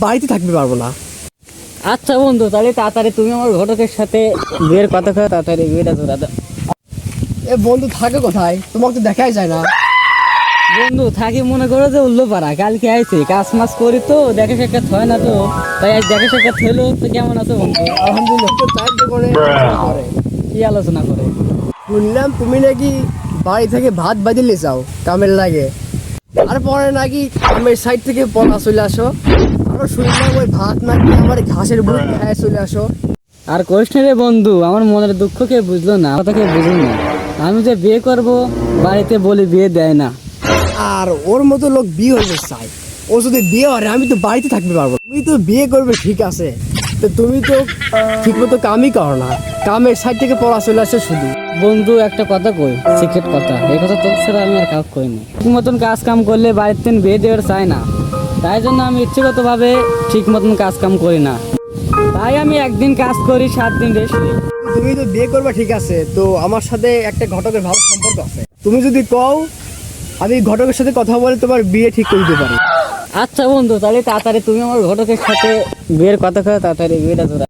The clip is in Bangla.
বাড়িতে থাকতে পারবো না। আচ্ছা বন্ধু, তাহলে তাড়াতাড়ি তুমি আমার ঘটকের সাথে বিয়ের কথা কয়ে তাড়াতাড়ি বিয়েটা জোড়া দাও। এ বন্ধু থাকে কোথায়? তোমাকে তো দেখাই যায় না। বন্ধু থাকি মনে করো যে উল্লোপাড়া, কালকে আইছি কাজ মাস করি তো দেখা সাক্ষাৎ হয় না, তো তাই আজ দেখা সাক্ষাৎ হলো। তো কেমন আছো বন্ধু? আলহামদুলিল্লাহ। তো চায়ের দোকানে করে কি আলোচনা করে? শুনলাম তুমি নাকি বাড়ি থেকে ভাত বাজিলে যাও কামের লাগে, আর পরে নাকি কামের সাইড থেকে পলা চলে আসো। আরো শুনলাম ওই ভাত নাকি আমার ঘাসের বুড়ি খায় চলে আসো। আর কইস না রে বন্ধু, আমার মনের দুঃখ কে বুঝলো না, কথা কে বুঝুন না। আমি যে বিয়ে করব বাড়িতে বলি বিয়ে দেয় না। আর ওর মতো লোক বিয়ে হইতে চাই, ও যদি বিয়ে হয় আমি তো বাড়িতে থাকতে পারবো না। তুমি তো বিয়ে করবে ঠিক আছে, তো তুমি তো ঠিক মতো কামই করো না, কামের সাইড থেকে পড়া চলে আসে শুধু। বন্ধু একটা কথা কই, সিক্রেট কথা, এই কথা তোর ছাড়া আমি আর কাউকে কই না। ঠিক মতন কাজ কাম করলে বাড়িতে বিয়ে দেওয়ার চাই না, তাই জন্য আমি ইচ্ছেগত ভাবে ঠিক মতন কাজ কাম করি না। তাই আমি একদিন কাজ করি, 7 দিন রেস্ট নিই। তুমি তো বিয়ে করবে ঠিক আছে, তো আমার সাথে একটা ঘটকের ভালো সম্পর্ক আছে, তুমি যদি কও আমি ঘটকের সাথে কথা বলে তোমার বিয়ে ঠিক করে দিতে পারি। আচ্ছা বন্ধু, তাহলে তাড়াতাড়ি তুমি আমার ঘটকের সাথে বিয়ের কথা কয়ে তাড়াতাড়ি বিয়েটা জোড়া।